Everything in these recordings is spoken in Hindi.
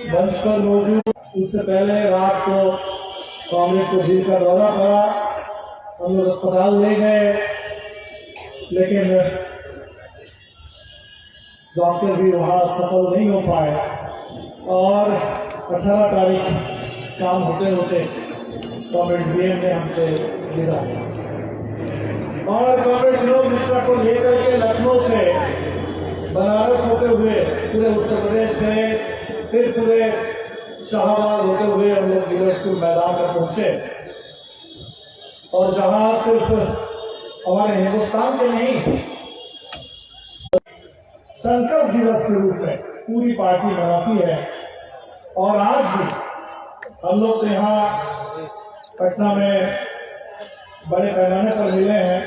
मंच पर मौजूद, उससे पहले रात को कांग्रेस को दिल का दौरा पड़ा, हम लोग अस्पताल ले गए, लेकिन डॉक्टर भी वहाँ सफल नहीं हो पाए और 18 तारीख शाम होते होते कॉमरेड बीएम ने हमसे विदा और कॉमरेड विनोद मिश्रा को लेकर के लखनऊ से बनारस होते हुए पूरे उत्तर प्रदेश से फिर पूरे शाहबाद होते हुए हम लोग जिला स्कूल मैदान में पहुंचे और जहां सिर्फ हमारे हिंदुस्तान के नहीं संकल्प दिवस के रूप में पूरी पार्टी मनाती है और आज भी हम लोग तो यहाँ पटना में बड़े पैमाने पर मिले हैं,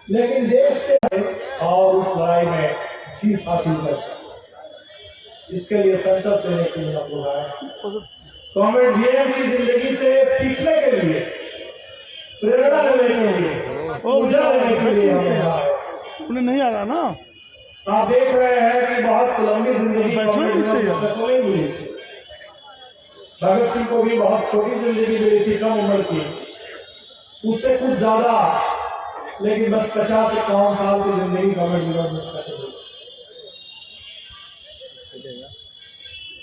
लेकिन देश के और उस लड़ाई में जीत हासिल कर सके, इसके लिए संकल्प लेने के लिए हम लोग आए। कॉमरेड बीएम की जिंदगी से सीखने के लिए, प्रेरणा लेने के लिए, ऊर्जा लेने के लिए हम आए। उन्हें नहीं आ रहा ना, आप देख रहे हैं कि बहुत लंबी जिंदगी को नहीं मिली। भगत सिंह को भी बहुत छोटी जिंदगी मिली थी, कम उम्र की, उससे कुछ ज्यादा, लेकिन बस 50-51 साल की जिंदगी गवर्नमेंट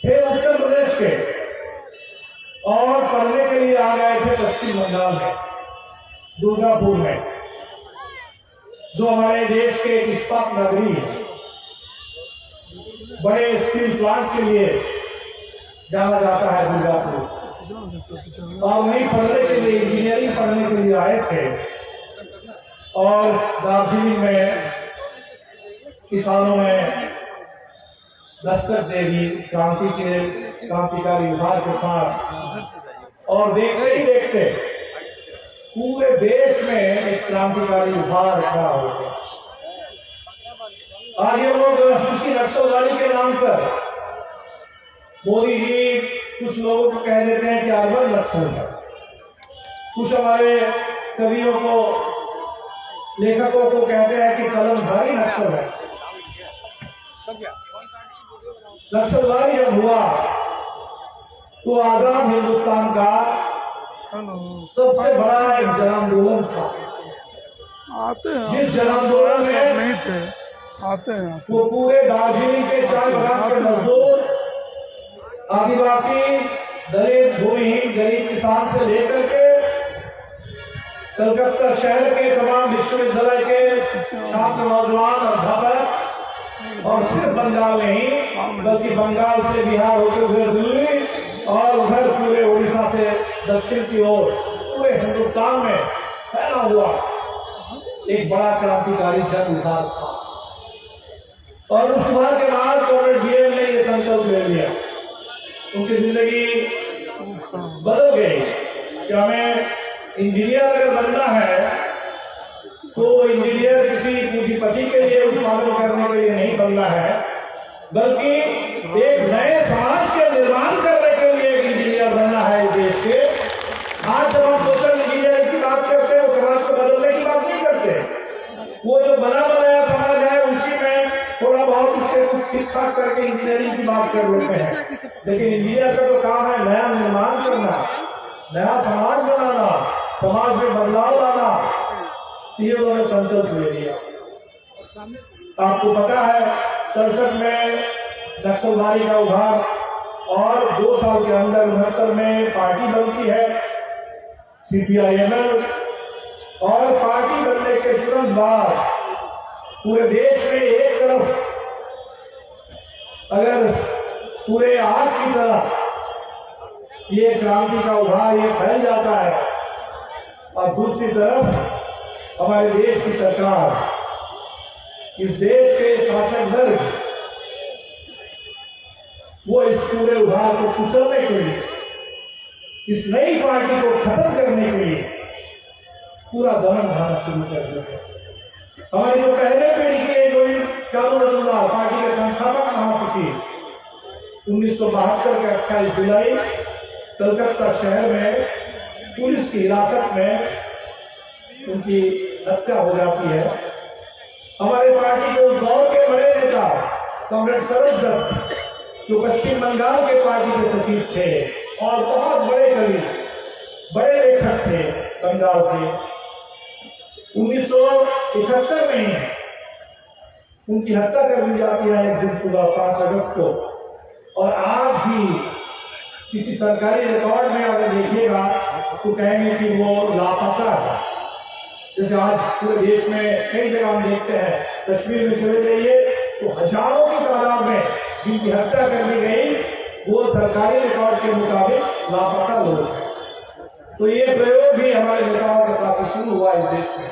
थे उत्तर प्रदेश के और पढ़ने के लिए आ गए थे पश्चिम बंगाल में, दुर्गापुर में, जो हमारे देश के एक इस्पात नगरी है, बड़े स्टील प्लांट के लिए जाना जाता है दुर्गापुर, और वहीं पढ़ने के लिए, इंजीनियरिंग पढ़ने के लिए आए थे और दार्जिलिंग में किसानों में दस्तक दे दी क्रांतिकारी विभाग के साथ, और देखते ही देखते पूरे देश में एक क्रांतिकारी विभाग खड़ा हो गया। आज ये लोग उसी नक्सलवादी के नाम पर, मोदी जी कुछ लोगों को कह देते हैं कि अर्बन नक्सल है, कुछ हमारे कवियों को, लेखकों को कहते हैं कि कलमधारी नक्सल है। नक्सलवादी जब हुआ तो आजाद हिंदुस्तान का सबसे बड़ा एक जन आंदोलन था। आते हैं, जिस जन आंदोलन में नहीं थे, आते हैं, वो पूरे दार्जिलिंग के 4 लाख के मजदूर, आदिवासी, दलित, भूमिहीन, गरीब किसान से लेकर के कलकत्ता शहर के तमाम विश्वविद्यालय के छात्र, नौजवान, अध्यापक, और सिर्फ बंगाल नहीं बल्कि बंगाल से बिहार होते हुए दिल्ली और उधर पूरे उड़ीसा से दक्षिण की ओर पूरे हिंदुस्तान में फैला हुआ एक बड़ा क्रांतिकारी जन उभार था। और उस उभार के बाद कॉमरेड बीएम ने ये संकल्प ले लिया, उनकी जिंदगी बदल गई कि हमें इंजीनियर अगर बनना है तो इंजीनियर किसी पूंजीपति के लिए उत्पादन करने के लिए नहीं बनना है, बल्कि एक नए समाज के निर्माण करने के लिए एक इंजीनियर बनना है देश के। आज जब हम सोशल इंजीनियरिंग की बात करते हैं, समाज को बदलने की बात नहीं करते, वो जो बना बनाया समाज है उसी में थोड़ा बहुत उसके कुछ ठीक ठाक करके इंजीनियरिंग की बात कर लेते हैं, लेकिन इंजीनियर का तो काम है नया निर्माण करना, नया समाज बनाना, समाज में बदलाव लाना। ये उन्होंने संकल्प ले लिया। आपको पता है 67 में नक्सलवादी का उभार और 2 साल के अंदर 69 में पार्टी बनती है CPI-ML, और पार्टी बनने के तुरंत बाद पूरे देश में एक तरफ अगर पूरे आग की तरह ये क्रांति का उभार ये फैल जाता है, और दूसरी तरफ हमारे देश की सरकार, इस देश के शासक वर्ग, वो इस पूरे उभार को कुचलने के लिए, इस नई पार्टी को खत्म करने के लिए पूरा दमन ढाना शुरू कर दिया। हमारी जो पहले पीढ़ी के जो चारू रजूल्लाह पार्टी के संस्थापक महासचिव 1972 के 28 जुलाई कलकत्ता शहर में पुलिस की हिरासत में उनकी हत्या हो जाती है। हमारे पार्टी के उस दौर के बड़े नेता कॉमरेड शरद दत्त, जो पश्चिम बंगाल के पार्टी के सचिव थे और बहुत बड़े कवि, बड़े लेखक थे बंगाल के, 1971 में उनकी हत्या कर दी जाती है एक दिन सुबह 5 अगस्त को। और आज भी किसी सरकारी रिकॉर्ड में अगर देखिएगा तो कहेंगे कि वो लापता है। जैसे आज पूरे देश में कई जगह हम देखते हैं, कश्मीर में चले जाइए तो हजारों की तादाद में जिनकी हत्या कर दी गई वो सरकारी रिकॉर्ड के मुताबिक लापता लोग हैं। तो ये प्रयोग भी हमारे नेताओं के साथ शुरू हुआ इस देश में।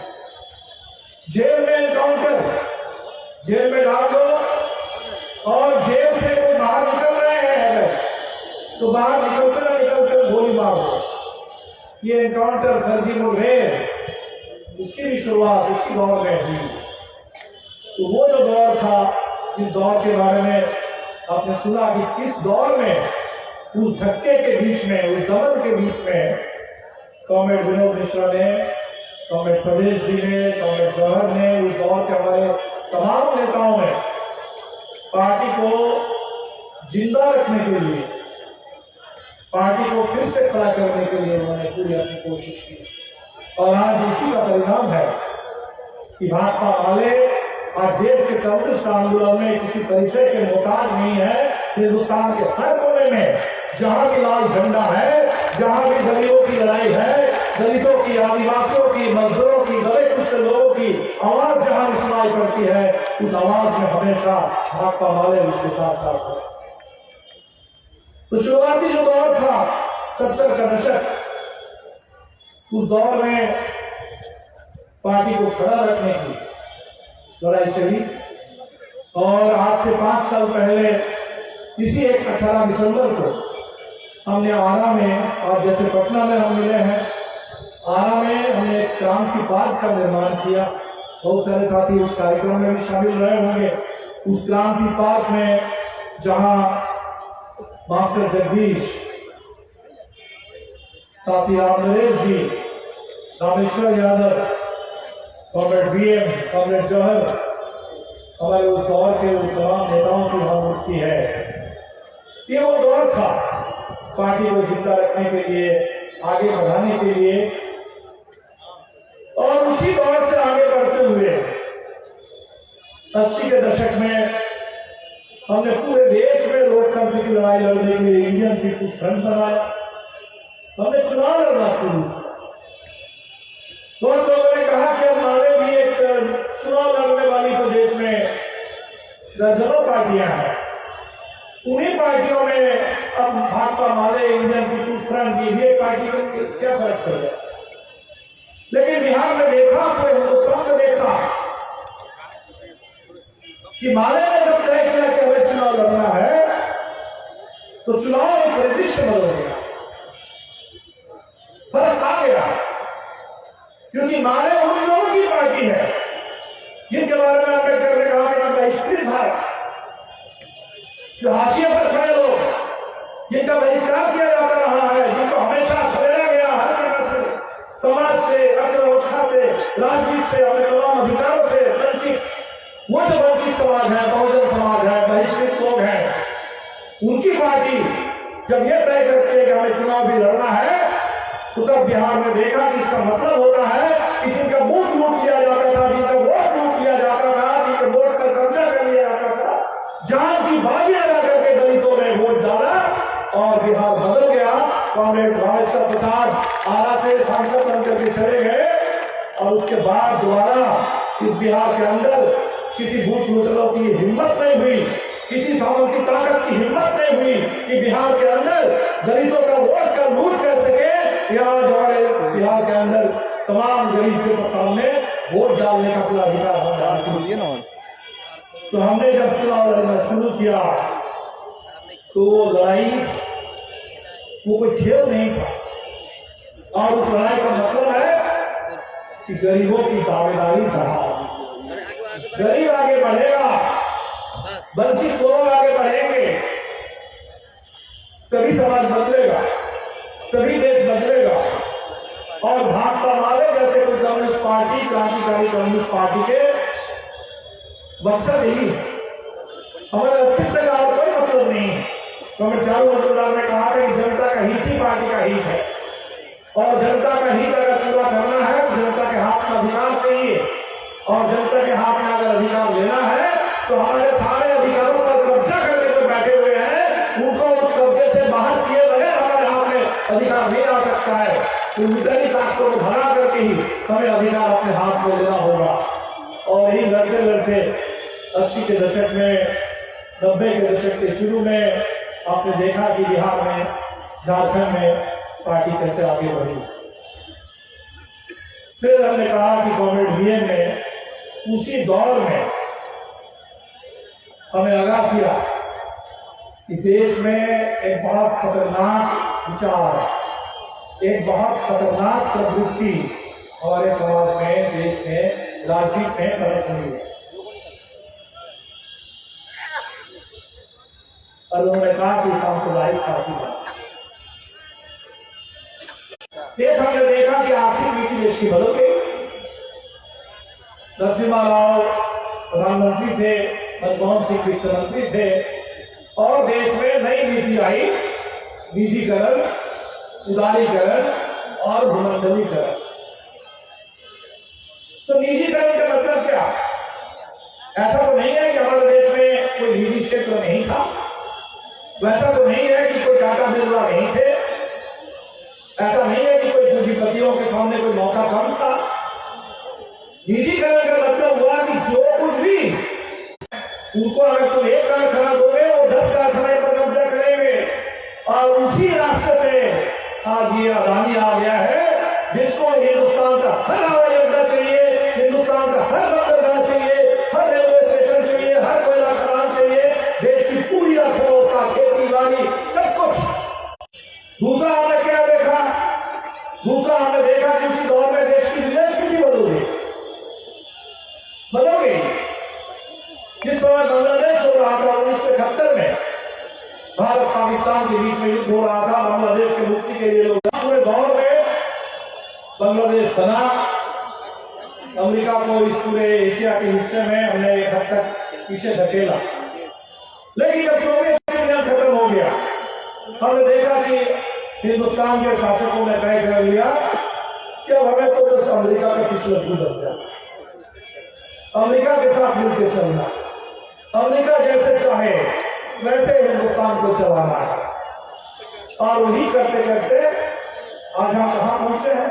जेल में एनकाउंटर, जेल में डाल दो और जेल से कोई बाहर निकल रहे हैं अगर तो बाहर निकलकर गोली मार दो। ये एनकाउंटर, फर्जी मुठभेड़, उसकी भी शुरुआत उसी दौर में हुई। तो वो जो दौर था, इस दौर के बारे में आपने सुना कि किस दौर में उस धक्के के बीच में, उस दमन के बीच में कॉमरेड विनोद मिश्रा ने, कॉमरेड स्वदेश जी ने, कॉमरेड जौहर ने, उस दौर के हमारे तमाम नेताओं ने पार्टी को जिंदा रखने के लिए, पार्टी को फिर से खड़ा करने के लिए उन्होंने पूरी अपनी कोशिश की। और आज इसी का परिणाम है कि भाकपा वाले आज देश के कम्युनिस्ट आंदोलन में किसी परिचय के मोहताज नहीं है। हिंदुस्तान के हर कोने में जहां भी लाल झंडा है, जहां भी दलितों की लड़ाई है, दलितों की, आदिवासियों की, मजदूरों की, दलित कुछ लोगों की आवाज जहां भी सुनाई पड़ती है, उस आवाज में हमेशा भाकपा वाले उसके साथ साथ है। तो शुरुआती जो दौर था 70 का दशक, उस दौर में पार्टी को खड़ा रखने की लड़ाई चली। और आज से 5 साल पहले इसी 18 दिसंबर को हमने आरा में, और जैसे पटना में हम मिले हैं, आरा में हमने एक क्रांति पार्क का निर्माण किया। बहुत सारे साथी उस कार्यक्रम में भी शामिल रहे होंगे। उस क्रांति पार्क में जहां मास्टर जगदीश, साथी Ram Naresh ji, Rameshwar Yadav, comrade BM, comrade Jauhar, हमारे उस दौर के तमाम नेताओं की भावमुक्ति है। ये वो दौर था पार्टी को जिंदा रखने के लिए, आगे बढ़ाने के लिए। और उसी दौर से आगे बढ़ते हुए 80 के दशक में हमने पूरे देश में लोकतंत्र की लड़ाई लड़ने के लिए इंडियन पीपुल्स फ्रंट बनाया। हमने चुनाव लड़ना शुरू किया। बहुत लोगों ने कहा कि अब हमारे भी एक चुनाव लड़ने वाली तो देश में दर्जनों पार्टियां हैं, उन्हीं पार्टियों में अब भाकपा माले, इंडियन पीपुल्स फ्रंट की भी एक पार्टी में क्या फर्क पड़ गया। लेकिन बिहार में देखा, पूरे हिंदुस्तान में देखा कि माले ने जब तय किया कि हमें चुनाव लड़ना है तो चुनाव में परिदृश्य बदल गया, फर्क आ गया। क्योंकि माले उन लोगों की पार्टी है जिनके बारे में अम्बेडकर ने कहा कि बहिष्कृत भारत, जो हाशिए पर खड़े लोग, जिनका बहिष्कार किया जाता रहा है, जिनको हमेशा खदेड़ा गया हर जगह से, समाज से, अर्थव्यवस्था से, राजनीति से, अपने तमाम अधिकारों से वंचित, वो जो वंचित समाज है, बहुजन समाज है, बहिष्कृत लोग हैं, उनकी पार्टी जब ये तय करती है कि हमें चुनाव भी लड़ना है, तो तब बिहार में देखा कि इसका मतलब होता है कि जिनका वोट लूट लिया जाता था, जिनका वोट लूट लिया जाता था, जिनके वोट पर कब्जा कर लिया जाता था, जान की बाजी लगा करके दलितों ने वोट डाला और बिहार बदल गया। कॉमरेड रामेश्वर प्रसाद आरा से सांसद बनकर के चले गए और उसके बाद दोबारा इस बिहार के अंदर किसी बूथ लूटरों की हिम्मत नहीं हुई, किसी सामंती ताकत की हिम्मत नहीं हुई कि बिहार के अंदर दलितों का वोट का लूट कर सके। या हमारे बिहार के अंदर तमाम गरीब के सामने वोट डालने का पूरा अधिकार हम। तो हमने जब चुनाव लड़ना शुरू किया तो लड़ाई वो कोई खेल नहीं था, और उस लड़ाई का मतलब है कि गरीबों की दावेदारी बढ़ाओ। गरीब आगे बढ़ेगा, वंचित लोग आगे बढ़ेंगे, तभी समाज बदलेगा, तभी देश बदलेगा। और भाकपा माले जैसे कोई कम्युनिस्ट पार्टी, क्रांतिकारी कम्युनिस्ट पार्टी के मकसद यही है हमारे अस्तित्व का और कोई मतलब नहीं है। तो हमें चालू मजदूर ने कहा था कि जनता का हित ही पार्टी का हित है, और जनता का हित अगर पूरा करना है तो जनता के हाथ में अधिकार चाहिए, और जनता के हाथ में अगर अधिकार लेना है तो हमारे सारे अधिकारों पर कब्जा करके जो बैठे हुए हैं उनको उस कब्जे से बाहर किए बगैर हमारे हाथ में अधिकार नहीं आ सकता है। तो वितरी ताकतों को भगा करके ही हमें अधिकार अपने हाथ में लेना होगा। और यही लड़ते लड़ते 80 के दशक में, 90 के दशक के शुरू में आपने देखा कि बिहार में, झारखंड में पार्टी कैसे आगे बढ़ी। फिर हमने कहा कि कॉमरेड वीएन ने उसी दौर में हमें आगाह किया कि देश में एक बहुत खतरनाक विचार, एक बहुत खतरनाक प्रवृत्ति हमारे समाज में, देश में, राजनीति में पनप रही है। और उन्होंने कहा कि सांप्रदायिक फासीवाद। एक हमने देखा कि आर्थिक नीति देश की बदल गई। नरसिम्हा राव प्रधानमंत्री थे, मनमोहन सिंह वित्त मंत्री थे, और देश में नई नीति आई, निजीकरण, उदारीकरण और भूमंडलीकरण। तो निजीकरण का मतलब क्या? ऐसा तो नहीं है कि हमारे देश में कोई निजी क्षेत्र नहीं था, वैसा तो नहीं है कि कोई टाटा बिरला नहीं थे, ऐसा नहीं है कि कोई पूंजीपतियों के सामने कोई मौका कम था। निजीकरण का मतलब हुआ कि जो कुछ भी उनको, अगर तुम एक कारखाना दोगे वो 10 कारखाने पर कब्जा करेंगे, और उसी रास्ते से आज ये अदानी आ गया है, जिसको हिंदुस्तान का हर हवाई अड्डा चाहिए, हिंदुस्तान का हर बंदरगाह चाहिए, हर रेलवे स्टेशन चाहिए, हर कोयला खदान चाहिए, देश की पूरी अर्थव्यवस्था, खेती बाड़ी, सब कुछ। दूसरा हमने क्या देखा? दूसरा हमने देखा कि उसी दौर में देश की विदेश नीति बदल गई। जिस समय बांग्लादेश हो रहा था 1971 में, भारत पाकिस्तान के बीच में युद्ध हो रहा था, बांग्लादेश की मुक्ति के लिए लोग, पूरे दौर में बांग्लादेश बना। अमेरिका को इस पूरे एशिया के हिस्से में हमने एक हद तक पीछे धकेला। लेकिन जब सोवियत यूनियन खत्म हो गया, हमने देखा कि हिंदुस्तान के शासकों ने तय कर लिया कि अब हमें तो बस अमेरिका का पिछले गुजर जाए, अमेरिका के साथ मिलकर चलना, अमेरिका जैसे चाहे वैसे हिंदुस्तान को चलाना है। और वही करते करते आज हम कहां पहुंचे हैं?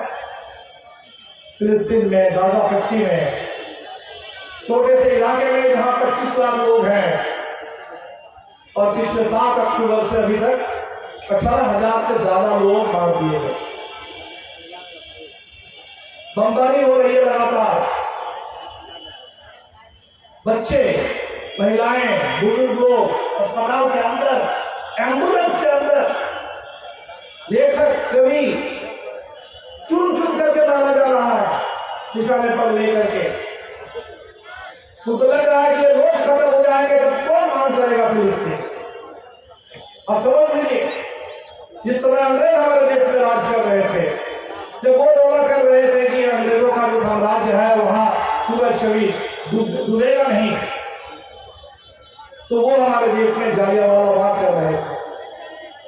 फिलिस्तीन में, गाजा पट्टी में, छोटे से इलाके में जहां 25 लाख लोग हैं, और पिछले 7 अक्टूबर से अभी तक 18,000 से ज्यादा लोग मार दिए गए। बमबारी हो रही है लगातार। बच्चे, महिलाएं, बुजुर्ग लोग अस्पताल के अंदर, एम्बुलेंस के अंदर, लेखक, कवि चुन चुन करके मारा जा रहा है निशाने पर लेकर के। तो लग रहा है कि ये लोग खत्म हो जाएंगे तो कौन मान करेगा फिलिस्तीन? अब समझ लीजिए, जिस समय अंग्रेज हमारे देश में राज कर रहे थे, जब वो दावा कर रहे थे कि अंग्रेजों का जो साम्राज्य है वहां सूरज कभी डूबेगा नहीं, तो वो हमारे देश में जालियांवाला बाग कर रहे थे।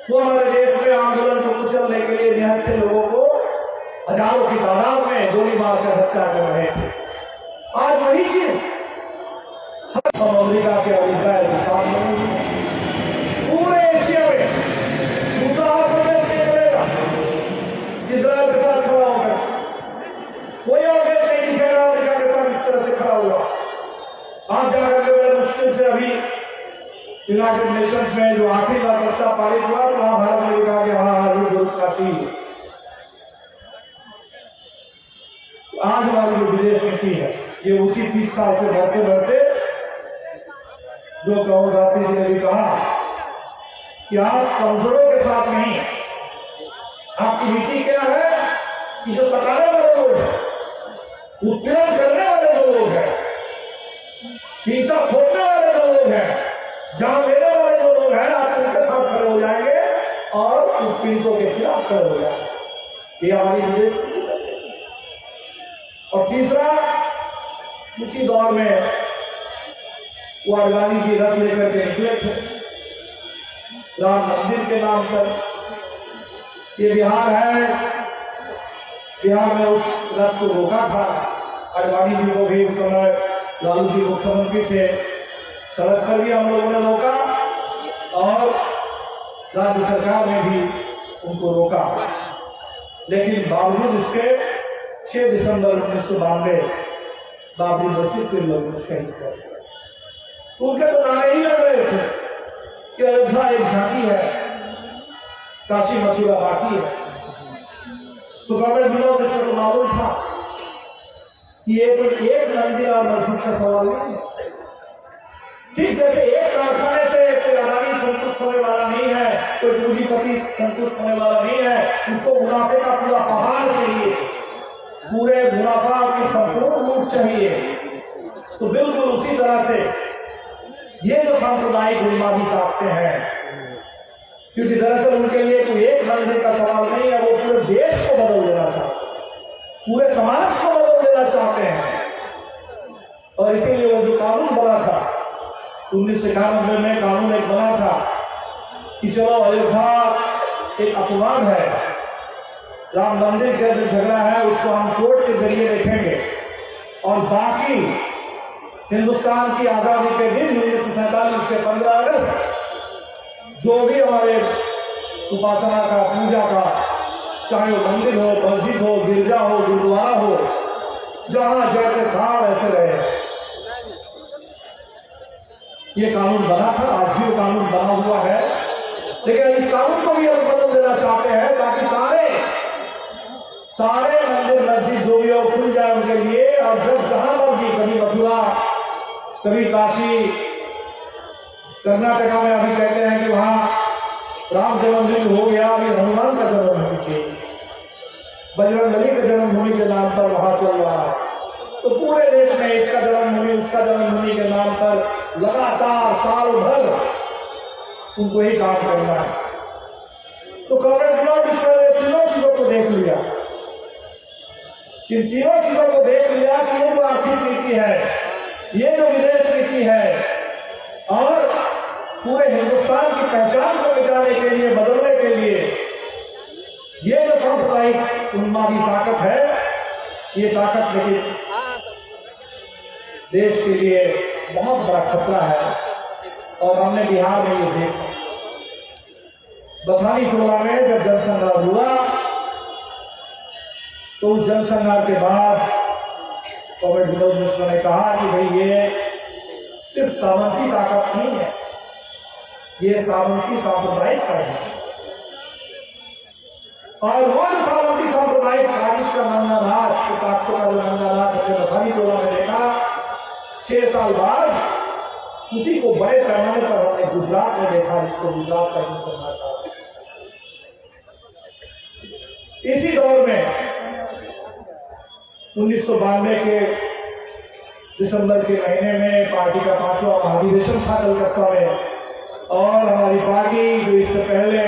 वो हमारे देश में आंदोलन को कुचलने के लिए निहत्थे लोगों को हजारों की तादाद में गोली मारकर हत्या कर रहे थे। आज वही चीज हम अमेरिका के और इजराइल के सामने, पूरे एशिया में दूसरा और देश नहीं मिलेगा इजराइल के साथ खड़ा होकर। कोई और देश नहीं दिखेगा अमेरिका के साथ इस तरह से खड़ा हुआ। आप जाकर के बड़े मुश्किल से अभी यूनाइटेड नेशंस में जो आखिरी बार प्रस्ताव पारित हुआ, तो वहां भारत ने कहा कि हाँ युद्ध रुकना चाहिए। आज हमारी जो विदेश नीति है, ये उसी 30 साल से बढ़ते बढ़ते, जो राहुल गांधी जी ने भी कहा कि आप कमजोरों के साथ नहीं, आपकी नीति क्या है कि जो सताने वाले लोग हैं, उत्पीड़न करने वाले जो लोग हैं, हिंसा थोपने वाले जो लोग हैं, जान लेने वाले जो लोग हैं, आप उनके साथ खड़े हो जाएंगे और उत्पीड़ितों के खिलाफ खड़े हो जाएंगे। ये हमारी विदेश नीति है। और तीसरा, इसी दौर में वो अडवाणी जी रथ लेकर के निकले थे राम मंदिर के नाम पर। ये बिहार है, बिहार में उस रथ को रोका था। अडवाणी जी को भी उस समय लालू जी मुख्यमंत्री थे, सड़क पर भी हम लोगों ने रोका और राज्य सरकार ने भी उनको रोका। लेकिन बावजूद इसके 6 दिसंबर 1992 बाबरी मस्जिद के लोग शहीद कर दिए। उनके तो नारे ही लग रहे थे कि अयोध्या एक झांकी है, काशी मथुरा बाकी है। तो कॉमरेड विनोद मिश्र को मालूम था कि ये कोई एक मंदिर और मस्जिद का सवाल नहीं है। ठीक जैसे एक कारखाने से कोई अदानी संतुष्ट होने वाला नहीं है, कोई पूंजीपति संतुष्ट होने वाला नहीं है, उसको मुनाफे का पूरा पहाड़ चाहिए, पूरे मुनाफा की संपूर्ण लूट चाहिए। तो बिल्कुल उसी तरह से ये जो सांप्रदायिक उन्मादी ताकतें हैं, क्योंकि दरअसल उनके लिए कोई एक मंदिर का सवाल नहीं है, वो पूरे देश को बदल देना चाहते हैं, पूरे समाज को बदल देना चाहते हैं। और इसीलिए वो जो कानून बना था 1991 में, कानून एक बना था कि चलो अयोध्या एक अपवाद है, राम मंदिर का जो झगड़ा है उसको हम कोर्ट के जरिए देखेंगे और बाकी हिंदुस्तान की आजादी के दिन 1947 के 15 अगस्त जो भी हमारे उपासना का, पूजा का, चाहे वो मंदिर हो, मस्जिद हो, गिरजा हो, गुरुद्वारा हो, जहां जैसे था वैसे रहे। ये कानून बना था, आज भी वो कानून बना हुआ है, लेकिन इस कानून को भी हम बदल देना चाहते हैं ताकि सारे मंदिर मस्जिद जो भी हो खुल जाए उनके लिए। और जब जहां मर्जी, कभी मथुरा, कभी काशी, कर्नाटका में अभी कहते हैं कि वहां राम जन्मभूमि हो गया, अभी हनुमान का जन्मभूमि चाहिए, बजरंगबली के जन्मभूमि के नाम पर वहां चल रहा है। तो पूरे देश में इसका जन्मभूमि, उसका जन्मभूमि के नाम पर लगातार साल भर उनको ही काम करना है। तो कॉमरेड विनोद मिश्र ने तीनों चीजों को देख लिया, इन तीनों चीजों को देख लिया कि ये जो आर्थिक नीति है, ये जो विदेश नीति है और पूरे हिंदुस्तान की पहचान को मिटाने के लिए, बदलने के लिए ये जो सांप्रदायिक उन्मादी ताकत है, ये ताकत लेकिन देश के लिए बहुत बड़ा खतरा है। और हमने बिहार में ये देखा, बथानी टोला में जब जनसंग्राम हुआ तो उस जनसंग्राम के बाद कॉमरेड विनोद मिश्र ने कहा कि भाई ये सिर्फ सामंती ताकत नहीं है, ये सामंती सांप्रदायिक साजिश है। और वो जो सामंती सांप्रदायिक साजिश का नंगा नाच, तो ताकतों का जो नंगा नाच हमने बथानी टोला में देखा, 6 साल बाद उसी को बड़े पैमाने पर हमने गुजरात में देखा, जिसको गुजरात का जनसंग्राम कहा। इसी दौर में 1992 के दिसंबर के महीने में पार्टी का 5वां महाधिवेशन था कलकत्ता में, और हमारी पार्टी जो इससे पहले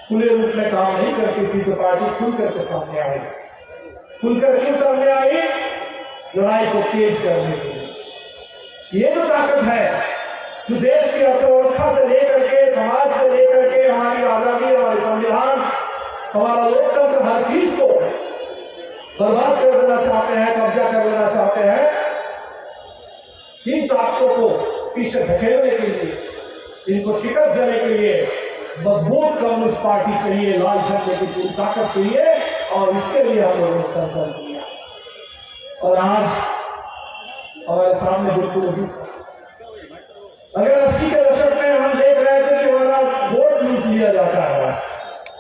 खुले रूप में काम नहीं करती थी, तो पार्टी खुल करके सामने आई। खुलकर क्यों सामने आई? लड़ाई को तेज करने के लिए। ये जो ताकत है जो देश की अर्थव्यवस्था से लेकर के, समाज से लेकर के, हमारी आजादी, हमारे संविधान, हमारा लोकतंत्र, हर चीज को बर्बाद कर देना चाहते हैं, कब्जा कर लेना चाहते हैं, इन ताकतों को पीछे धकेलने के लिए, इनको शिकस्त देने के लिए मजबूत कम्युनिस्ट पार्टी चाहिए, लाल झंडे की पूरी ताकत चाहिए। और इसके लिए हम लोगों ने संकल्प किया और आज हमारे सामने बिल्कुल भी, अगर 80 के दशक में हम देख रहे थे कि हमारा वोट लूट लिया जाता है,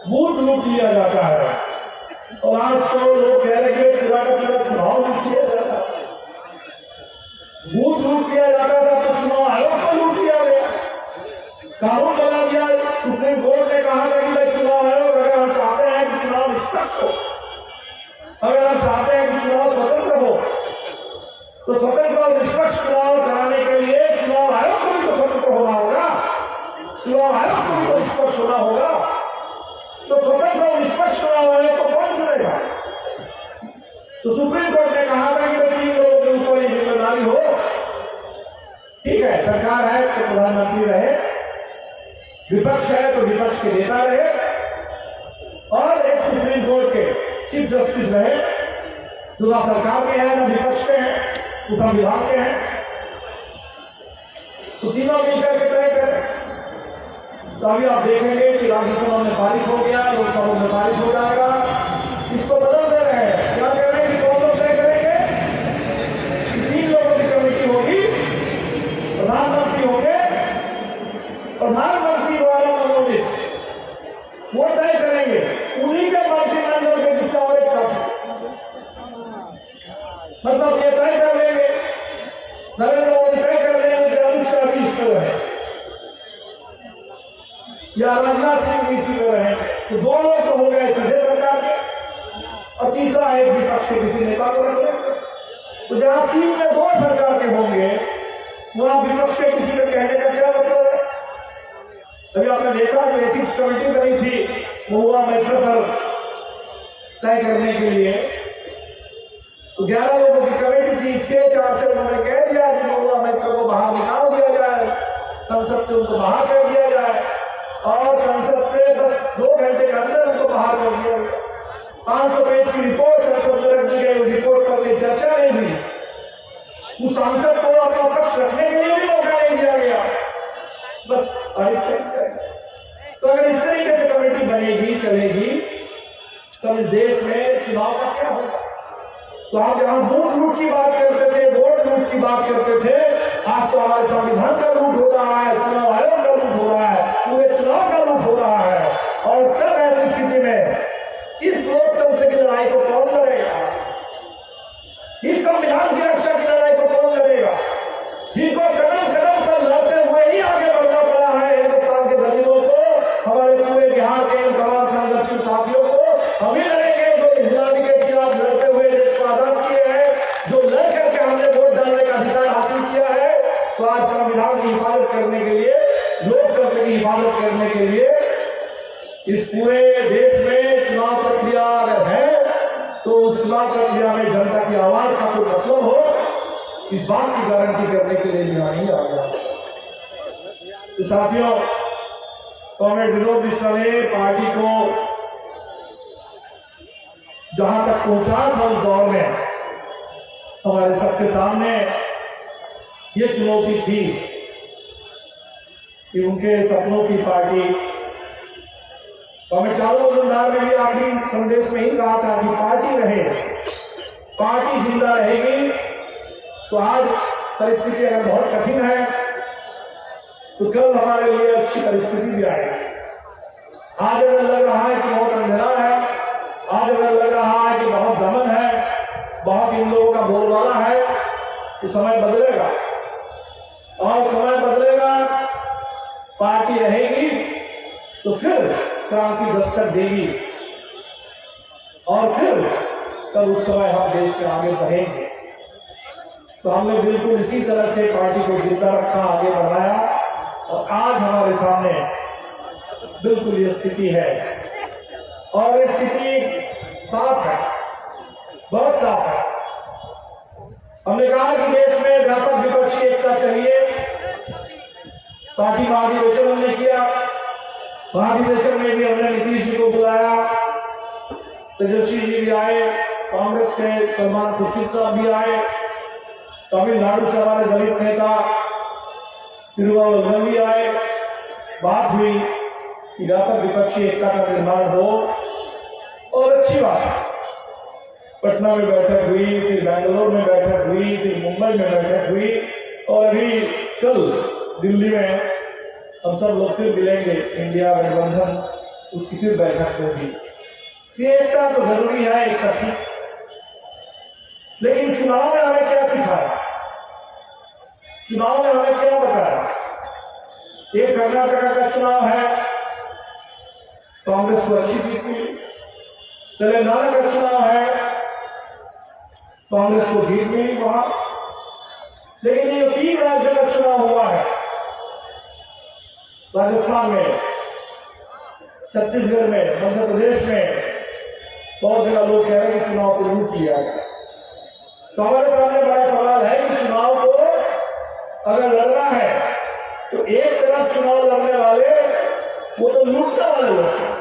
बूथ लूट लिया जाता है, और आज तो लोग कह रहे हैं पूरा का पूरा चुनाव लूट लिया जाता है। बूथ लूट लिया जाता था तो चुनाव आयोग को लूट लिया गया, कानून बना दिया। सुप्रीम कोर्ट ने कहा था कि भाई चुनाव आयोग, अगर हम चाहते हैं कि चुनाव निष्पक्ष हो, अगर हम चाहते हैं कि चुनाव स्वतंत्र हो, तो स्वतंत्र और निष्पक्ष चुनाव कराने के लिए चुनाव आयोग को भी तो स्वतंत्र होना होगा, चुनाव आयोग को भी तो निष्पक्ष होना होगा। तो स्वतंत्र और निष्पक्ष चुनाव आयोग को कौन चुनेगा? तो सुप्रीम कोर्ट ने कहा था कि भाई 3 लोगों के ऊपर ये जिम्मेदारी हो ठीक है, सरकार है तो प्रधानमंत्री रहे, विपक्ष है तो विपक्ष के नेता रहे, और एक सुप्रीम कोर्ट के चीफ जस्टिस रहे जो ना सरकार के हैं ना विपक्ष के हैं, वो संविधान के हैं। तो तीनों मिलकर के तय करें। तो अभी आप देखेंगे कि राज्यसभा में पारित हो गया, लोकसभा में पारित हो जाएगा। इसको बदल दे रहे हैं। क्या कह रहे हैं कि कौन लोग तय करेंगे? 3 लोगों की कमेटी होगी, प्रधानमंत्री होंगे, प्रधानमंत्री द्वारा मनोनीत वो तय करेंगे, उन्हीं के मंत्रिमंडल के किसी और एक साथ, मतलब ये तय कर लेंगे, नरेंद्र मोदी तय कर लेंगे कि अमित शाह भी इसमें रहे या राजनाथ सिंह भी इसी में रहे। तो 2 लोग तो हो गए सीधे सरकार के, और तीसरा एक विपक्ष के किसी नेता को रख लेंगे। तो जहां 3 में 2 सरकार के होंगे, वहां विपक्ष के किसी के कहने का क्या मतलब है? अभी आपने देखा जो एथिक्स कमेटी बनी थी वो हुआ मैटर पर तय करने के लिए, तो 11 लोगों की कमेटी थी, 6-4 से उन्होंने कह दिया कि महुआ मैटर को बाहर निकाल दिया जाए, संसद से उनको बाहर कर दिया जाए, और संसद से बस 2 घंटे के अंदर उनको बाहर कर दिया गया। 500 पेज की रिपोर्ट संसद में रख दी गई, रिपोर्ट पर कोई चर्चा नहीं हुई, उस सांसद को अपना पक्ष रखने के लिए भी मौका नहीं दिया गया, बस तो अगर इस तरीके से कमेटी बनेगी चलेगी तब इस देश में चुनाव का क्या होगा? तो हम जहां वोट लूट की बात करते थे, वोट लूट की बात करते थे, आज तो हमारे संविधान का लूट हो रहा है, चुनाव आयोग का लूट हो रहा है, पूरे चुनाव का लूट हो रहा है। और तब ऐसी स्थिति में इस लोकतंत्र की लड़ाई को कौन लड़ेगा? इस संविधान की रक्षा की लड़ाई को कौन लड़ेगा? जिनको कदम कदम पर लड़ते हुए ही आगे बढ़ना पड़ा है, हिंदुस्तान के गरीबों को, हमारे पूरे बिहार के इन तमाम संगठन साथियों को हम ही लड़ेंगे जो गुलामी के खिलाफ लड़ते हुए देश को आजाद किए हैं, जो लड़ करके हमने वोट डालने का अधिकार हासिल किया है। तो आज संविधान की हिफाजत करने के लिए, लोकतंत्र की हिफाजत करने के लिए इस पूरे देश में चुनाव प्रक्रिया अगर है तो उस चुनाव प्रक्रिया में जनता की आवाज का कोई मतलब हो, इस बात की गारंटी करने के लिए यहाँ नहीं आ गया। तो साथियों, कॉमरेड विनोद मिश्रा ने पार्टी को जहां तक पहुंचा था उस दौर में हमारे सबके सामने ये चुनौती थी कि उनके सपनों की पार्टी, तो हमें चारों वजनदार में भी आखिरी संदेश में ही कहा था कि पार्टी रहे, पार्टी जिंदा रहेगी। तो आज परिस्थिति अगर बहुत कठिन है तो कल हमारे लिए अच्छी परिस्थिति भी आएगी। आज अगर लग रहा है कि बहुत अंधेरा है, आज अगर लग रहा है कि बहुत दमन है, बहुत इन लोगों का बोलबाला है, तो समय बदलेगा, और समय बदलेगा, पार्टी रहेगी तो फिर क्रांति दस्तक देगी, और फिर तब उस समय हम देश के आगे बढ़ेंगे। तो हमने बिल्कुल इसी तरह से पार्टी को जिंदा रखा, आगे बढ़ाया, और आज हमारे सामने बिल्कुल ये स्थिति है, और ये स्थिति साफ है, बहुत साफ है। हमने कहा कि देश में व्यापक विपक्षी एकता चाहिए। पार्टी महाधिवेशन हमने किया, महाधिवेशन में भी हमने नीतीश जी को बुलाया, तेजस्वी जी भी आए, कांग्रेस के सलमान खुर्शीद साहब भी आए, तमिलनाडु से हमारे दलित नेता तिरुवल्लुवर भी आए। बात हुई कि व्यापक विपक्षी एकता का निर्माण हो, और अच्छी बात है। पटना में बैठक हुई, फिर बेंगलोर में बैठक हुई, फिर मुंबई में बैठक हुई, और अभी कल दिल्ली में हम सब लोग फिर मिलेंगे, इंडिया गठबंधन, उसकी फिर बैठक होगी। ये एकता तो जरूरी है, एकता की, लेकिन चुनाव में हमें क्या सिखाया, चुनाव में हमें क्या बताया? ये कर्नाटक का चुनाव है, कांग्रेस को अच्छी जीत मिली। तेलंगाना का चुनाव है, कांग्रेस को जीत मिली वहां। लेकिन ये 3 राज्यों का चुनाव हुआ है, राजस्थान में, छत्तीसगढ़ में, मध्य प्रदेश में, बहुत जगह लोग कह रहे हैं कि चुनाव को लूट लिया गया। तो हमारे सामने बड़ा सवाल है कि चुनाव को अगर लड़ना है तो एक तरफ चुनाव लड़ने वाले वो तो लूटने वाले लोग हैं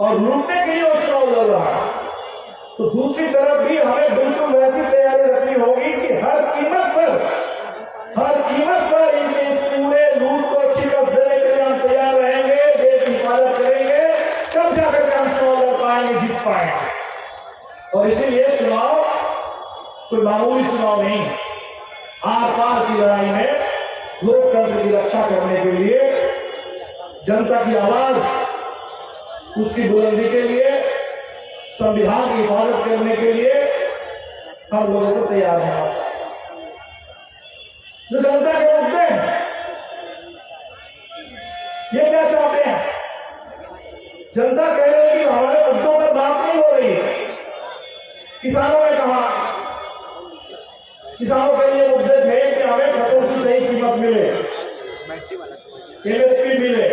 और लूटने के लिए वो चुनाव लड़ रहा है, तो दूसरी तरफ भी हमें बिल्कुल वैसी तैयारी रखनी होगी कि हर कीमत पर इनके इस पूरे लूट को शिकस्त देने के लिए हम तैयार रहेंगे, देश की हिफाजत करेंगे, तब जाकर हम चुनाव लड़ पाएंगे, जीत पाएंगे। और इसीलिए चुनाव कोई मामूली चुनाव नहीं, आर पार की लड़ाई में लोकतंत्र की रक्षा करने के लिए, जनता की आवाज उसकी बुलंदी के लिए, संविधान की हिफाजत करने के लिए हम लोगों को तैयार होना होगा। जो जनता के मुद्दे हैं ये क्या चाहते हैं? जनता कह रही है कि हमारे मुद्दों पर बात नहीं हो रही है। किसानों ने कहा, किसानों के लिए मुद्दे थे कि हमें फसल की सही कीमत मिले, एमएसपी मिले,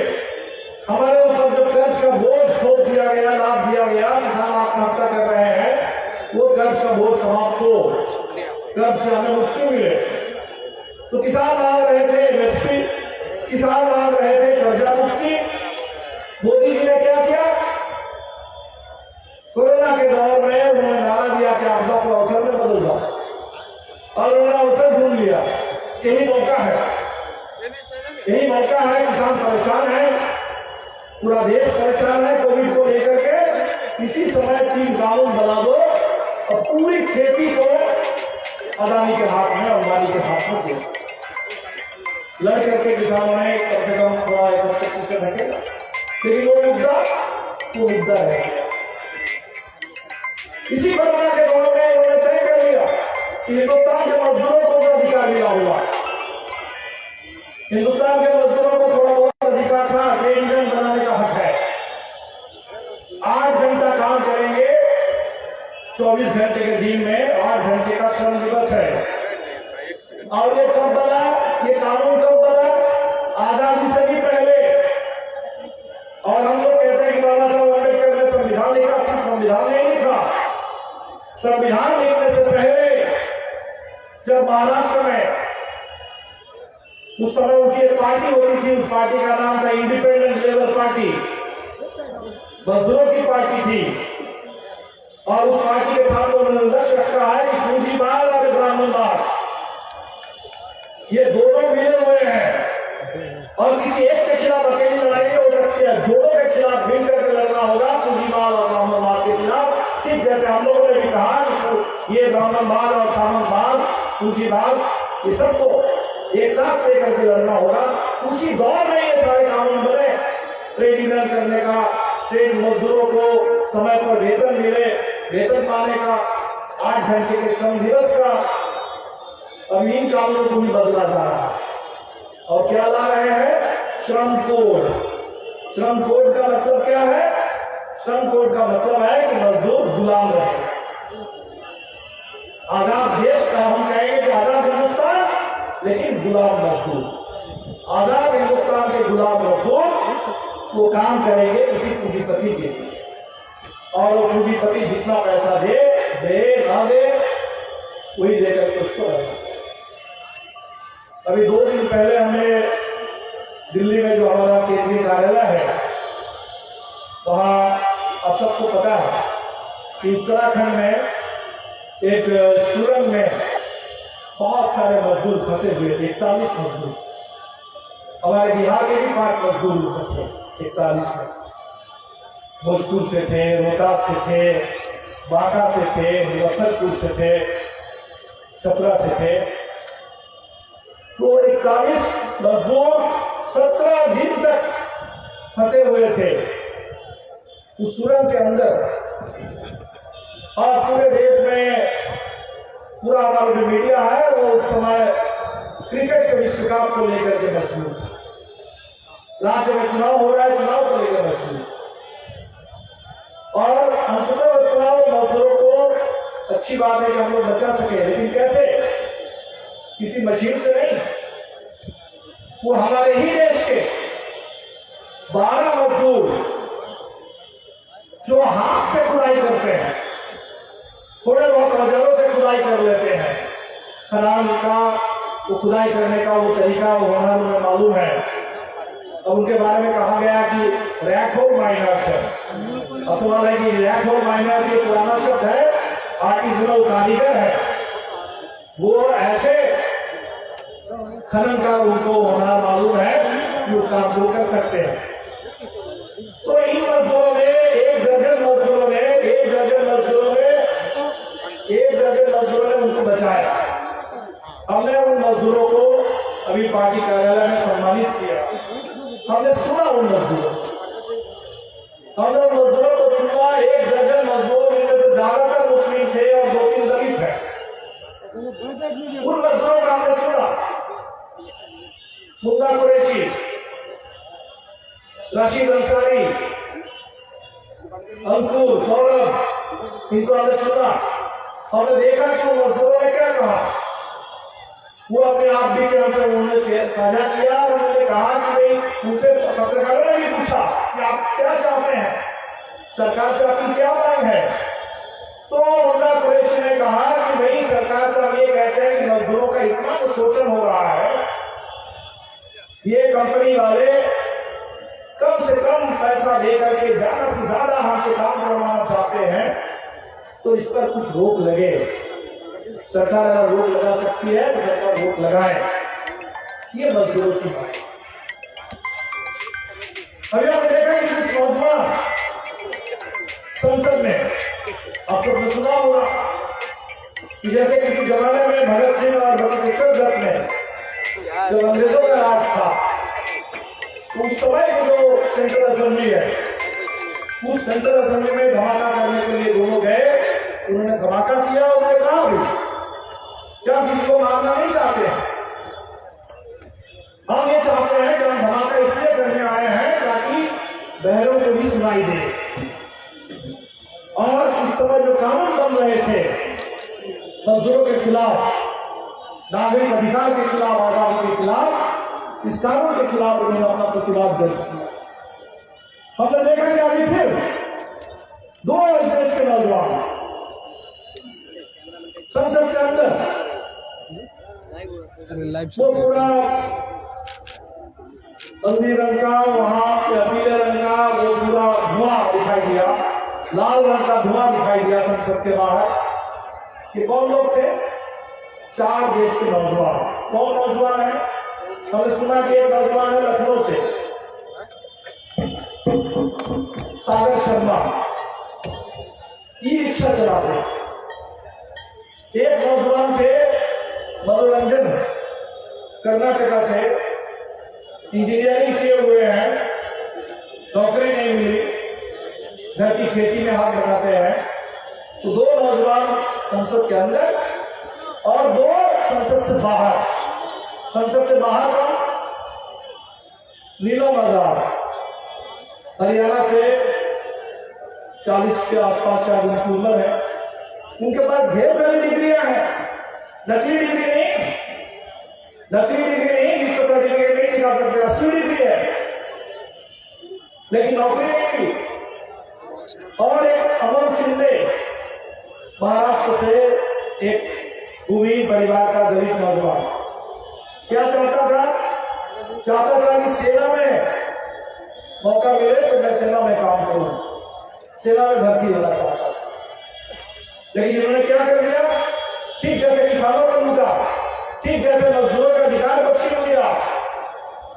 हमारे ऊपर जो कर्ज का बोझ ठोक दिया गया, लाभ दिया गया, किसान आत्महत्या कर रहे हैं, वो कर्ज का बोझ समाप्त हो, कर्ज से हमें मुक्ति मिले। तो किसान मांग रहे थे एमएसपी, किसान मांग रहे थे कर्जा मुक्ति। मोदी जी ने क्या किया? कोरोना के दौर में उन्होंने नारा दिया कि आपदा को अवसर में बदल जाओ, और उन्होंने अवसर ढूंढ लिया। यही मौका है, यही मौका है। किसान परेशान है, पूरा देश परेशान है कोविड को लेकर के। इसी समय 3 कानून बना दो और पूरी खेती को अदानी के हाथ में, अंबानी के हाथ में दे। लड़ करके किसानों ने कम से कम थोड़ा एक हफ्ते पीछे ढके, लेकिन वो मुद्दा रह गया। इसी कोरोना के दौर में उन्होंने तय कर लिया कि हिंदुस्तान के मजदूरों को भी अधिकार मिला हुआ। हिंदुस्तान के मजदूरों को थोड़ा बहुत अधिकार था कि इंजन बनाने का हक है। 8 घंटा काम करेंगे 24 घंटे के दिन में, 8 घंटे का श्रम दिवस है। और ये कब बना? ये कानून कब बना? आजादी से भी पहले। और हम लोग कहते हैं कि बाबा साहब अम्बेडकर ने संविधान लिखा, सिर्फ संविधान नहीं लिखा। संविधान लिखने से पहले जब महाराष्ट्र में उस समय उनकी एक पार्टी होती थी, उस पार्टी का नाम था इंडिपेंडेंट लेबर पार्टी, मजदूरों की पार्टी थी। और उस पार्टी के साथ उन्होंने लक्ष्य रखा है कि पूंजीवाद और ब्राह्मणवाद ये दोनों मिले हुए हैं और किसी एक के खिलाफ अकेली लड़ाई नहीं हो सकती है, दोनों के खिलाफ मिलकर के लड़ना होगा, पूंजीवाद और ब्राह्मणवाद के खिलाफ। ठीक जैसे हम लोगों ने भी कहा कि ये ब्राह्मणवाद और सामंतवाद, पूंजीवाद, ये सबको एक साथ लेकर के लड़ना होगा। उसी दौर में ये सारे कानून बने, ट्रेड यूनियन करने का, ट्रेड मजदूरों को समय पर वेतन मिले, वेतन पाने का, 8 घंटे के श्रम दिवस का। अब इन कानूनों को भी बदला जा रहा है और क्या ला रहे हैं? श्रम कोड। श्रम कोड का मतलब क्या है? श्रम कोड का मतलब है कि मजदूर गुलाम रहे। आजाद देश का हम कहेंगे कि आजाद हिंदुस्तान, लेकिन गुलाम मजदूर। आजाद हिंदुस्तान के गुलाम मजदूर वो काम करेंगे किसी पूंजीपति के लिए, और वो पूंजीपति जितना पैसा दे ना दे वही देकर के उसको रहेगा। अभी 2 दिन पहले हमें दिल्ली में जो हमारा केंद्रीय कार्यालय है, वहां आप सबको पता है कि उत्तराखंड में एक सुरंग में बहुत सारे मजदूर फंसे हुए थे, 41 मजदूर। हमारे बिहार के भी 5 मजदूर थे 41 में। भोजपुर से थे, रोहतास से थे, बांका से थे, मुजफ्फरपुर से थे, छपरा से थे। तो 41 मजदूर 17 दिन तक फंसे हुए थे उस सुरंग के अंदर। और पूरे देश में पूरा हमारा जो मीडिया है वो उस समय क्रिकेट के विश्व कप को लेकर के मशहूर था। राज्य में चुनाव हो रहा है, चुनाव को लेकर मशहूर। और अंततः चुनाव मजदूरों को अच्छी बात है कि हम लोग बचा सके, लेकिन कैसे? किसी मशीन से नहीं। वो हमारे ही देश के 12 मजदूर जो हाथ से खुदाई करते हैं, थोड़े बहुत औजारों से खुदाई कर लेते हैं, खदान का वो खुदाई करने का वो तरीका वो हुनर उन्हें मालूम है। अब उनके बारे में कहा गया कि रैक होल माइनर्स है। अब सवाल है कि रैक होल माइनर्स ये पुराना शब्द है, आर्टिजनल कारीगर है, वो ऐसे खनन का उनको हुनर मालूम है कि उस काम को कर सकते हैं। तो इन मजदूरों ने एक दर्जन मजदूरों ने उनको बचाया। हमने उन मजदूरों को अभी पार्टी कार्यालय में सम्मानित किया। हमने सुना उन मजदूरों को सुना। एक दर्जन मजदूर, इनमें से ज्यादातर मुस्लिम थे और 2-3 दलित है। उन मजदूरों का हमने सुना। मुन्ना कुरैशी, रशीद अंसारी, अंकुर, सौरभ, इनको हमने सुना। हमने देखा कि उन मजदूरों ने क्या कहा। वो अपने आप भी हमसे उन्होंने साझा किया और उन्होंने कहा कि भाई, उनसे पत्रकारों ने भी पूछा कि आप क्या चाहते हैं, सरकार से आपकी क्या मांग है। तो मुन्ना कुरैशी ने कहा कि भाई सरकार से हम ये कहते हैं कि मजदूरों का इतना तो शोषण हो रहा है, ये कंपनी वाले कम से कम पैसा दे करके ज्यादा से ज्यादा हमसे काम करवाना चाहते हैं, तो इस पर कुछ रोक लगे। सरकार अगर रोक लगा सकती है तो सरकार रोक लगाए। ये मजदूरों की बात। अभी आपने देखा कि कुछ नौजवान संसद में, आपको सुना होगा कि जैसे किसी जमाने में भगत सिंह और बटुकेश्वर दत्त में जब अंग्रेजों का राज था, उस समय की जो सेंट्रल असेंबली है, उस सेंट्रल असेंबली में धमाका करने के लिए दोनों गए। उन्होंने धमाका किया। उन्होंने कहा भी क्या हम किसी को मारना नहीं चाहते हैं, हम ये चाहते हैं कि हम धमाका इसलिए करने आए हैं ताकि बहरों को भी सुनाई दे। और उस समय जो कानून बन रहे थे मजदूरों के खिलाफ, नागरिक अधिकार के खिलाफ, आजादी के खिलाफ, इस कानून के खिलाफ उन्होंने अपना प्रतिवाद दर्ज किया। हमने देखा कि अभी फिर 2 देश के नौजवान संसद के अंदर वो पूरा बंदी रंग का, वहां पीले रंग का वो पूरा धुआं दिखाई दिया, लाल रंग का धुआं दिखाई दिया संसद के बाहर। ये कौन लोग थे? 4 देश के नौजवान। कौन नौजवान है? हमने सुना कि एक नौजवान है लखनऊ से, सागर शर्मा, ई रिक्शा चलाते। एक नौजवान थे मनोरंजन, कर्नाटका से, इंजीनियरिंग किए हुए हैं, नौकरी नहीं मिली, घर की खेती में हाथ बढ़ाते हैं। तो 2 नौजवान संसद के अंदर और 2 संसद से बाहर। संसद से बाहर का नीलम आजाद, हरियाणा से, 40 के आसपास शायद उनकी उम्र है। उनके पास ढेर सारी डिग्रियां हैं, नकली डिग्री नहीं, जिसका सर्टिफिकेट नहीं दिखा सकते, असली डिग्री है, लेकिन नौकरी नहीं मिली। और एक अमन शिंदे, महाराष्ट्र से, एक भूमिहीन परिवार का दलित नौजवान, क्या चाहता था कि सेना में मौका मिले तो मैं सेना में काम करूं, सेना में भर्ती होना चाहता था। लेकिन इन्होंने क्या कर दिया? ठीक जैसे किसानों का मुद्दा, ठीक जैसे मजदूरों का अधिकार को छीन लिया।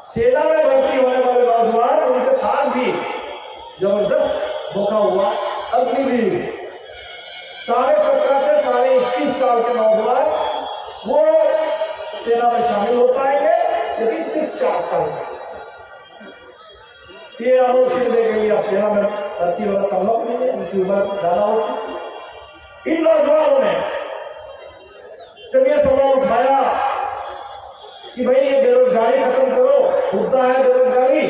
सेना में भर्ती होने वाले नौजवान, उनके साथ भी जबरदस्त धोखा हुआ। अग्निवीर 17.5 से 21 साल के नौजवान वो सेना में शामिल हो पाएंगे, लेकिन सिर्फ 4 साल में। ये अमोल शिंदे के लिए अब सेना में भर्ती होना संभव नहीं है, उनकी उम्र ज्यादा हो चुकी। इन नौजवानों ने जब ये सवाल उठाया कि भाई ये बेरोजगारी खत्म करो, मुद्दा है बेरोजगारी,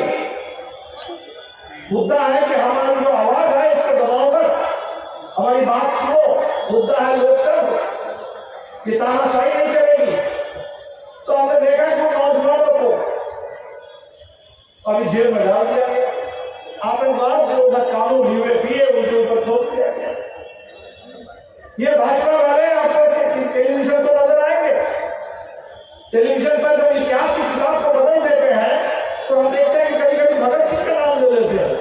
मुद्दा है कि हमारी जो आवाज है इसको दबाओ, हमारी बात सुनो, मुद्दा है लोकतंत्र, ये तानाशाही नहीं चलेगी। तो हमने देखा कि नौजवानों को अभी जेल में डाल दिया गया, आतंकवाद विरोधक कानून यूएपीए उनके ऊपर थोप दिया गया। ये भाजपा वाले आपको टेलीविजन पर नजर आएंगे, टेलीविजन पर जब इतिहास की किताब को बदल देते हैं तो हम देखते हैं कि कभी कभी भगत सिंह का नाम ले लेते हैं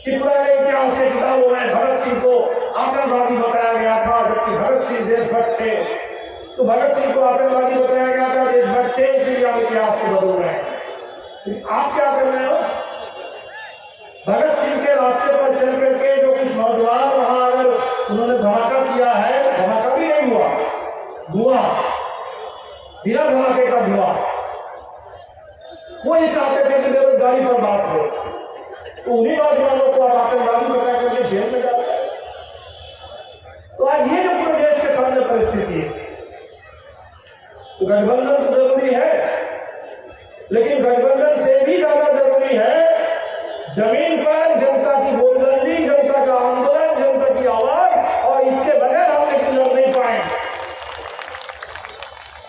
कि पुराने इतिहास के किताबों में भगत सिंह को आतंकवादी बताया गया था, जबकि भगत सिंह देशभक्त थे। तो भगत सिंह को आतंकवादी बताया गया था, देशभक्त थे, इसलिए हम इतिहास को बदल रहे हैं। आप क्या कर रहे हो? भगत सिंह के रास्ते पर चल करके जो कुछ नौजवान वहां अगर उन्होंने धमाका किया है, धमाका भी नहीं हुआ, धुआं, बिना धमाके का धुआं, वो ये चाहते थे कि बेरोजगारी पर बात हो, तो उन्हीं नौजवानों को आप आतंकवादी बता करके जेल में डाल रहे। तो आज ये जो पूरे देश के सामने परिस्थिति है, तो गठबंधन तो जरूरी है, लेकिन गठबंधन से भी ज्यादा जरूरी है जमीन पर जनता की बोलबंदी, जनता का आंदोलन, जनता की आवाज, और इसके बगैर हम लेकिन लड़ नहीं पाएंगे।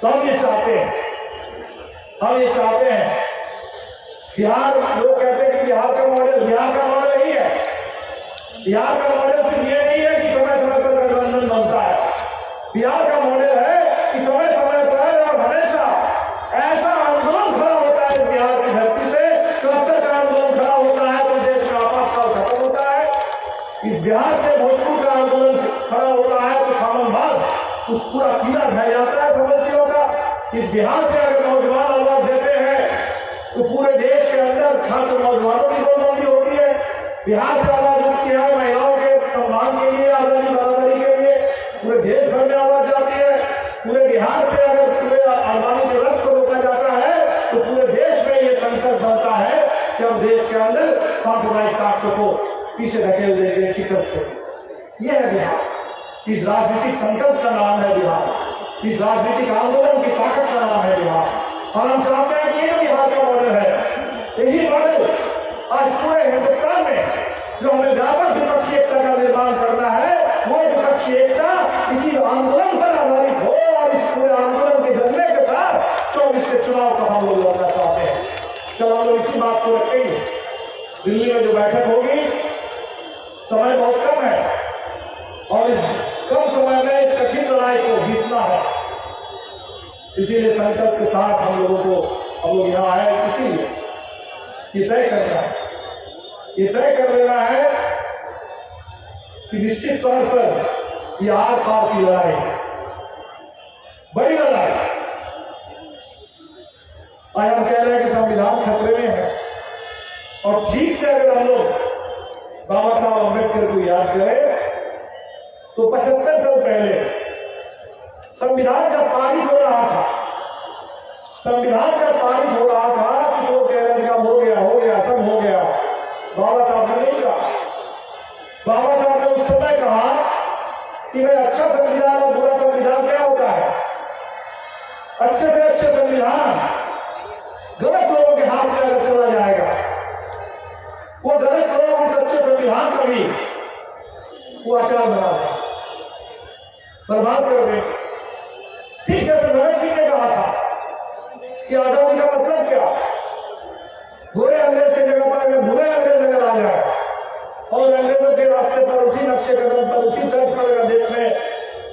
तो हम ये चाहते हैं बिहार, लोग कहते हैं कि बिहार का मॉडल यही है। बिहार का मॉडल सिर्फ ये नहीं है कि समय समय पर गठबंधन बनता है। बिहार का मॉडल है कि समय समय पर और हमेशा ऐसा आंदोलन खड़ा होता है बिहार की धरती से, 74 का आंदोलन खड़ा होता है तो देश का आपातकाल खत्म होता है। इस बिहार से भोजपुर का आंदोलन खड़ा होता है तो सामनबाद उस पूरा किला ढह जाता है समझतियों का। इस बिहार से अगर नौजवान आवाज देते हैं तो पूरे देश के अंदर छात्र नौजवानों की गोलबंदी होती है। बिहार से आवाज उठती है महिलाओं के सम्मान के लिए, आजादी बराबरी के लिए, पूरे देश भर में आवाज जाती है। पूरे बिहार से अगर पूरे अरमानी के रथ को रोका जाता है तो पूरे देश में ये संकल्प बनता है कि हम देश के अंदर सांप्रदायिक ताकत को पीछे धकेल देंगे, शिकस्त देंगे। यह है बिहार। इस राजनीतिक संकल्प का नाम है बिहार। इस राजनीतिक आंदोलन की ताकत का नाम है बिहार। और हम चाहते हैं कि ये बिहार का मॉडल है, यही मॉडल आज पूरे हिंदुस्तान में जो हमें व्यापक विपक्षी एकता का निर्माण करना है, वो विपक्षी एकता इसी आंदोलन पर आधारित हो और इस पूरे आंदोलन के जज्बे के साथ 24 के चुनाव का हम लोग लड़ना चाहते हैं। चलो हम लोग इसी बात को रखेंगे। दिल्ली में जो बैठक होगी, समय बहुत कम है और कम समय में इस कठिन लड़ाई को जीतना है। इसीलिए संकल्प के साथ हम लोग यहाँ आए, इसीलिए ये तय करना है, ये तय कर लेना है कि निश्चित तौर पर ये आर पार की लड़ाई, बड़ी लड़ाई। आज हम कह रहे हैं कि संविधान खतरे में है और ठीक से अगर हम लोग बाबा साहब अम्बेडकर को याद करें तो 75 साल पहले संविधान जब पारित हो रहा था, कुछ लोग कह रहे थे अब हो गया, सब हो गया। बाबा साहब ने नहीं कहा। बाबा साहब ने उस समय कहा कि भाई अच्छा संविधान और बुरा संविधान क्या होता है? अच्छे से अच्छे संविधान गलत लोगों के हाथ में अगर चला जाएगा, वो गलत लोग उस अच्छे संविधान का भी वो आचार बना दे, बर्बाद कर दे। ठीक जैसे भगत सिंह ने कहा था कि आजादी का मतलब क्या? गोरे अंग्रेज की जगह पर अगर भूरे अंग्रेज अगर आ जाए और अंग्रेजों के रास्ते पर उसी नक्शे कदम पर उसी तर्ज पर अगर देश में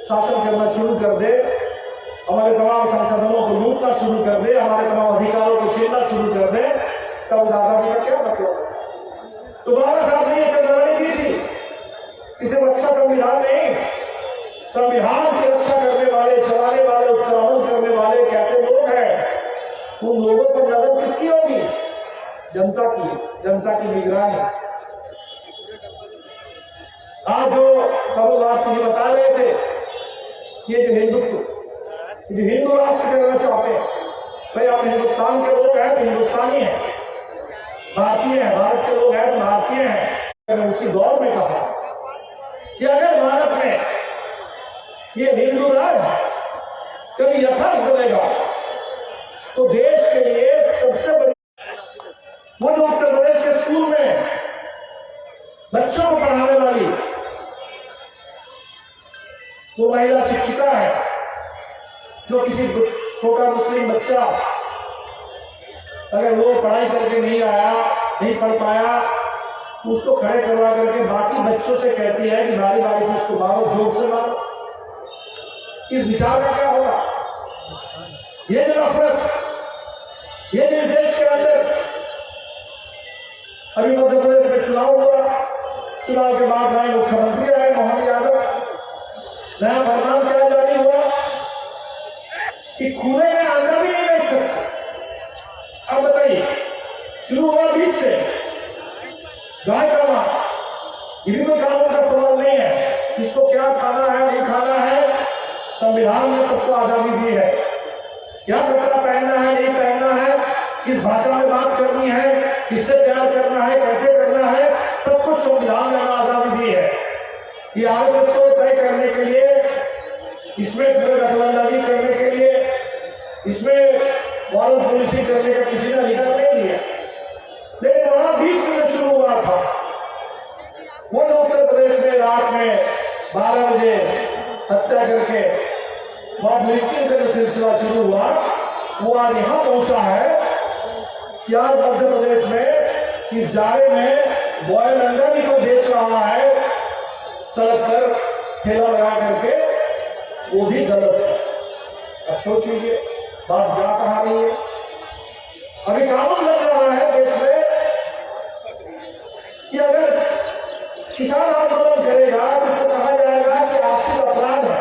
शासन करना शुरू कर दे, हमारे तमाम संसाधनों को लूटना शुरू कर दे, हमारे तमाम अधिकारों को छीनना शुरू कर दे, तब उस आजादी का क्या मतलब? तो बाबा साहब ने ये चेतावनी दी थी कि सिर्फ अच्छा संविधान नहीं, संविधान की रक्षा करने वाले, चलाने वाले, उस पर अमल करने वाले कैसे लोग हैं, उन लोगों पर नजर किसकी होगी? जनता की, जनता की निगरानी। आज जो कबल आप मुझे बता रहे थे, ये जो हिंदू राष्ट्र करना चाहते हैं, भाई हम हिंदुस्तान के लोग हैं तो हिंदुस्तानी हैं, भारतीय हैं, भारत के लोग हैं तो भारतीय हैं। मैंने उसी दौर में कहा कि अगर भारत में ये हिंदू राज कभी यथार्थ बनेगा तो देश के लिए सबसे बड़ी, वो जो उत्तर प्रदेश के स्कूल में बच्चों को पढ़ाने वाली वो महिला शिक्षिका है, जो किसी छोटा मुस्लिम बच्चा अगर वो पढ़ाई करके नहीं आया, नहीं पढ़ पाया, उसको खड़े करवा करके बाकी बच्चों से कहती है कि बारी बारी से उसको मारो, जोर से मारो। इस विचार का क्या होगा? ये जो नफरत, ये जिस देश के अंदर अभी मध्य प्रदेश में चुनाव हुआ, चुनाव के बाद नए मुख्यमंत्री आए मोहन यादव, नया फरमान क्या जारी हुआ कि खुले में अंडा भी नहीं बेच सकते। अब बताइए, शुरू हुआ बीच से गाय का मांस, ये भी कोई कानून का सवाल नहीं है, किसको क्या खाना है नहीं खाना है, संविधान ने सबको आजादी दी है, क्या कपड़ा पहनना है नहीं पहनना है, किस भाषा में बात करनी है, किससे प्यार करना है, कैसे करना है, सब कुछ संविधान ने आजादी दी है। ये आरएसएस को तय करने के लिए, इसमें दखलंदाजी करने के लिए, इसमें मॉरल पॉलिसी करने का किसी ने अधिकार नहीं दिया। लेकिन वहां बीच से शुरू हुआ था, वो जो उत्तर प्रदेश में रात में 12 बजे हत्या करके मॉब लिंचिंग का जो सिलसिला शुरू हुआ, वो आज यहां पहुंचा है कि आज मध्य प्रदेश में इस जाड़े में बॉयल अंडा भी कोई बेच रहा है सड़क पर ठेला लगा करके, वो भी गलत है। अब सोच लीजिए बात जा कहां रही है। अभी कानून बन रहा है देश में कि अगर किसान आंदोलन करेगा तो उसको कहा जाएगा कि आपसी अपराध है,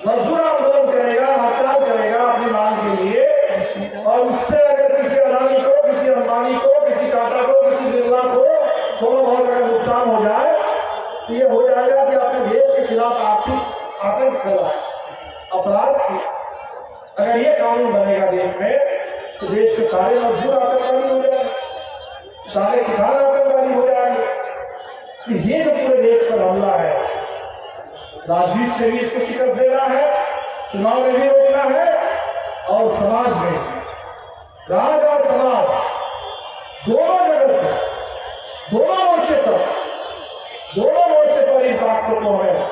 मजदूर आंदोलन करेगा, हड़ताल करेगा अपनी मांग के लिए, और उससे अगर किसी अदानी को, किसी अंबानी को, किसी टाटा को, किसी बिरला को थोड़ा बहुत अगर नुकसान हो जाए तो ये हो जाएगा कि अपने देश के खिलाफ आर्थिक आतंक फैलाए, अपराध किया। अगर ये कानून बनेगा देश में तो देश के सारे मजदूर आतंकवादी हो जाएंगे, सारे किसान आतंकवादी हो जाएंगे। तो ये जो पूरे देश पर हमला है, राजनीति से भी इसको शिकस्त देना है, चुनाव में भी रोकना है, और समाज में, राज और समाज दोनों जगह से, दोनों मोर्चे पर इन ताकतों को हमें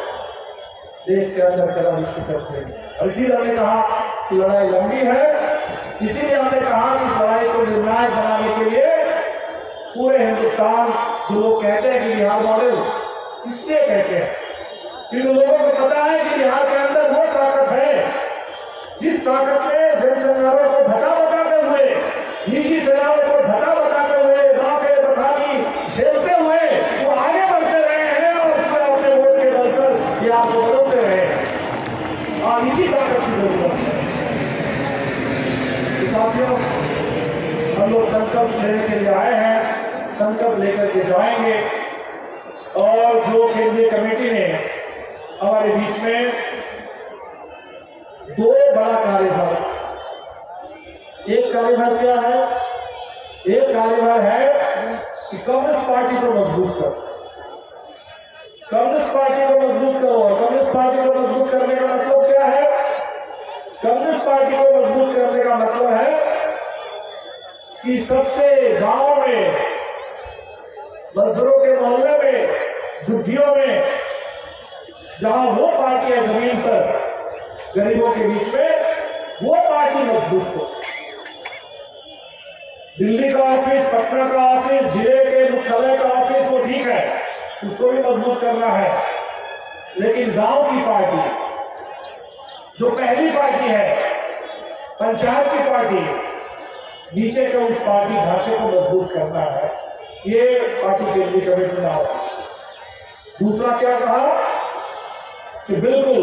देश के अंदर कदम शिकस्त देंगे। और इसीलिए हमने कहा कि लड़ाई लंबी है, इसीलिए हमने कहा कि इस लड़ाई को निर्णायक बनाने के लिए पूरे हिंदुस्तान, जो लोग कहते हैं कि बिहार मॉडल, इसलिए कहते हैं कि लोगों को पता है कि बिहार के अंदर वो ताकत है जिस ताकत ने जनसंघारों को धक्का बताते हुए, निजी सेनाओं को धक्का बताते हुए, बाके बखानी झेलते हुए वो आगे बढ़ते रहे हैं और अपने वोट के बल पर ये आपको बदलते रहे हैं। और इसी ताकत की जरूरत है। साथियों, हम लोग संकल्प लेने के लिए आए हैं, संकल्प लेकर के जाएंगे। और जो केंद्रीय कमेटी ने हमारे बीच में दो बड़ा कार्यभार, एक कार्यभार क्या है, एक कार्यभार है कि कम्युनिस्ट पार्टी को मजबूत करो, कम्युनिस्ट पार्टी को मजबूत करो। कम्युनिस्ट पार्टी को मजबूत करने का मतलब क्या है? कम्युनिस्ट पार्टी को मजबूत करने का मतलब है कि सबसे गांव में, मजदूरों के मोहल्ले में, झुग्गियों में, जहां वो पार्टी है जमीन पर गरीबों के बीच में, वो पार्टी मजबूत हो। दिल्ली का ऑफिस, पटना का ऑफिस, जिले के मुख्यालय का ऑफिस वो ठीक है, उसको भी मजबूत करना है। लेकिन गांव की पार्टी, जो पहली पार्टी है, पंचायत की पार्टी, नीचे के उस पार्टी ढांचे को मजबूत करना है। ये पार्टी केंद्रीय कमेटी ने आया। दूसरा क्या कहा कि बिल्कुल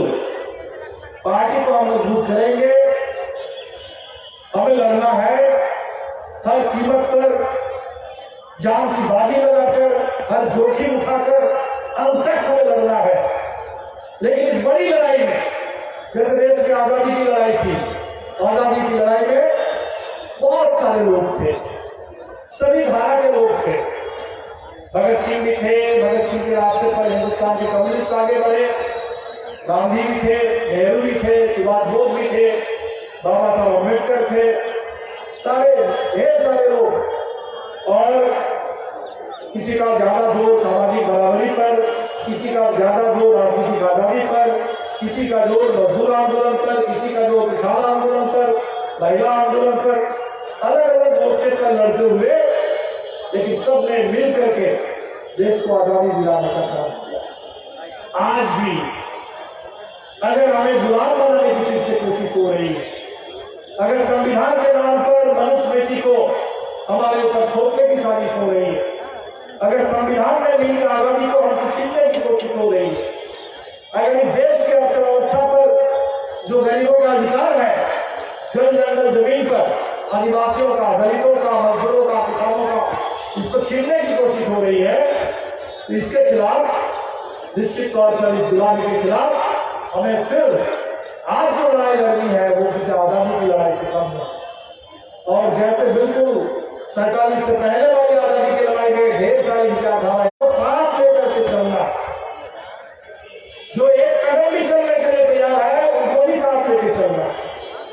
पार्टी को हम मजबूत करेंगे, हमें लड़ना है हर कीमत पर, जान की बाजी लगाकर, हर जोखिम उठाकर, अंत तक हमें लड़ना है। लेकिन इस बड़ी लड़ाई में, जैसे देश की आजादी की लड़ाई थी, आजादी की लड़ाई में बहुत सारे लोग थे, सभी धारा के लोग थे। भगत सिंह भी थे, भगत सिंह के रास्ते पर हिंदुस्तान के कम्युनिस्ट आगे बढ़े, गांधी भी थे, नेहरू भी थे, सुभाष बोस भी थे, बाबा साहब अम्बेडकर थे, सारे ढेर सारे लोग। और किसी का ज्यादा जोर सामाजिक बराबरी पर, किसी का ज्यादा जोर राजनीतिक आजादी पर, किसी का जोर मजदूर आंदोलन पर, किसी का जोर किसान आंदोलन पर, महिला आंदोलन पर, अलग अलग मोर्चे पर लड़ते हुए, लेकिन सबने मिल करके देश को आजादी दिलाने का काम किया। आज भी अगर हमें गुलाम बनाने की फिर से कोशिश हो रही है, अगर संविधान के नाम पर मनुस्मृति को हमारे ऊपर थोपने की साजिश हो रही है, अगर संविधान में मिली आजादी को हमसे छीनने की कोशिश हो रही है, अगर इस देश की अर्थव्यवस्था पर जो गरीबों का अधिकार है, जल जंगल जमीन पर आदिवासियों का, दलितों का, मजदूरों का, किसानों का, इसको छीनने की कोशिश हो रही है, तो इसके खिलाफ निश्चित तौर पर इस गुलामी के खिलाफ हमें फिर आज जो लड़ाई लड़नी है वो किसी आजादी की लड़ाई से कम है। और जैसे बिल्कुल 47 से पहले वाली आजादी की लड़ाई में ढेर सारी विचारधाराएं तो साथ लेकर के चलना, जो एक कदम भी चलने के लिए तैयार है उनको भी साथ लेकर चलना,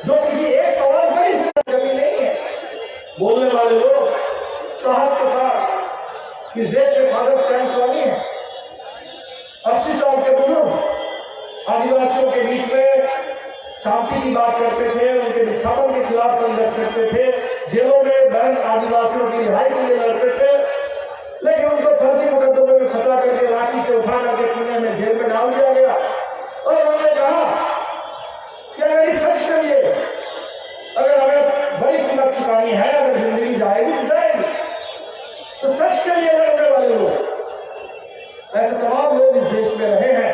जो किसी एक सवाल पर इस कमी नहीं है। बोलने वाले लोग साहस के साथ इस देश में फादर स्टैंड स्वामी है, 80 साल के बुजुर्ग आदिवासियों के बीच में शांति की बात करते थे, उनके विस्थापन के खिलाफ संघर्ष करते थे, जेलों में बंद आदिवासियों की रिहाई के लिए लड़ते थे, लेकिन उनको फर्जी मुकदमों में फंसा करके लाठी से उठा करके पुणे में जेल में डाल दिया गया। और उन्होंने कहा कि अगर इस सच के लिए अगर हमें बड़ी कीमत चुकानी है, अगर जिंदगी जाएगी तो जाएगी, तो सच के लिए लड़ने वाले लोग, ऐसे तमाम लोग इस देश में रहे हैं,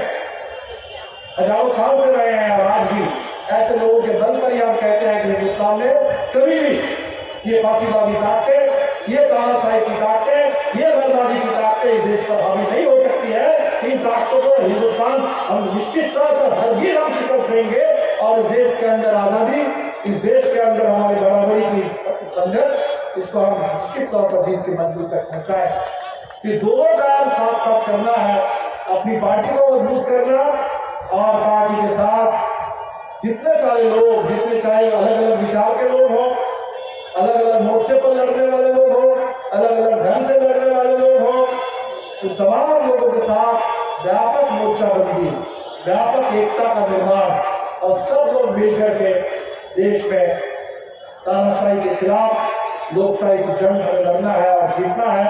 हजारों साल से रहे हैं, और आज भी ऐसे लोगों के बल पर ही हम कहते हैं कि हिंदुस्तान में कभी भी ये फांसीवादी ताकतें, ये तानाशाही की ताकतें, ये बर्बादी की ताकतें इस देश पर हावी नहीं हो सकती है। इन ताकतों को हिंदुस्तान हम निश्चित तौर पर हरगिज़ हम शिकस्त देंगे, और इस देश के अंदर आजादी, इस देश के अंदर हमारी बराबरी की संघर्ष, इसको हम निश्चित तौर पर जीत की मंजिल तक पहुंचाएं। ये दोनों काम साथ साथ करना है, अपनी पार्टी को मजबूत करना और पार्टी के साथ जितने सारे लोग, जितने चाहे अलग अलग विचार के लोग हों, अलग अलग मोर्चे पर लड़ने वाले लोग हों, अलग अलग ढंग से लड़ने वाले लोग हों, तो तमाम लोगों के साथ व्यापक मोर्चाबंदी, व्यापक एकता का निर्माण, और सब लोग मिलकर के देश में तानाशाही के खिलाफ लोकशाही की जंग हमें लड़ना है और जीतना है।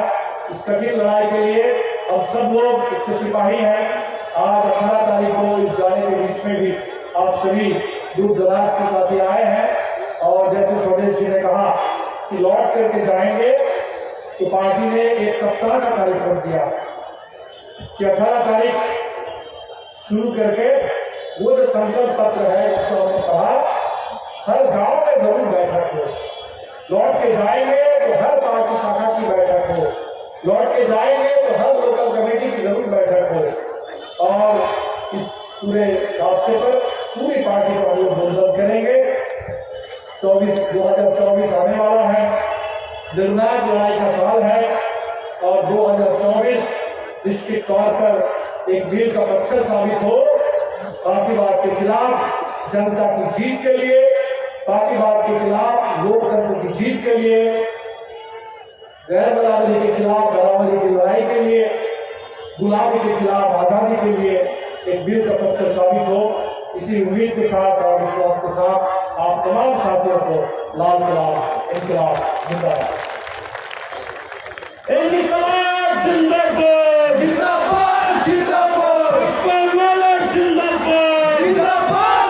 इस कठिन लड़ाई के लिए हम सब लोग इसके सिपाही हैं। आज 18 तारीख को इस गाने के बीच में भी आप सभी दूर दराज से साथी आए हैं, और जैसे स्वदेश जी ने कहा कि लौट करके जाएंगे, तो पार्टी ने एक सप्ताह का कार्यक्रम दिया कि 18 तारीख शुरू करके वो जो संकल्प पत्र है जिसको हमने पढ़ा, हर गांव में जरूर बैठक हो, लौट के जाएंगे तो हर पार्टी शाखा की बैठक हो, लौट के जाएंगे तो हर लोकल कमेटी की जरूर बैठक हो, और इस पूरे रास्ते पर पूरी पार्टी को हम लोग बुलंद करेंगे। 2024 आने वाला है, निर्णायक लड़ाई का साल है, और 2024 निश्चित तौर पर एक मील का पत्थर साबित हो फांसीवाद के खिलाफ, जनता की जीत के लिए, फांसीवाद के खिलाफ, लोकतंत्र की जीत के लिए, गैर बराबरी के खिलाफ बराबरी की लड़ाई के लिए, गुलामी के खिलाफ आजादी के लिए एक मील का पत्थर साबित हो। इसी उम्मीद के साथ और विश्वास के साथ आप तमाम साथियों को लाल सलाम, इंकलाब जिंदाबाद। इंकलाब जिंदाबाद, जिंदाबाद जिंदाबाद, जिंदाबाद जिंदाबाद।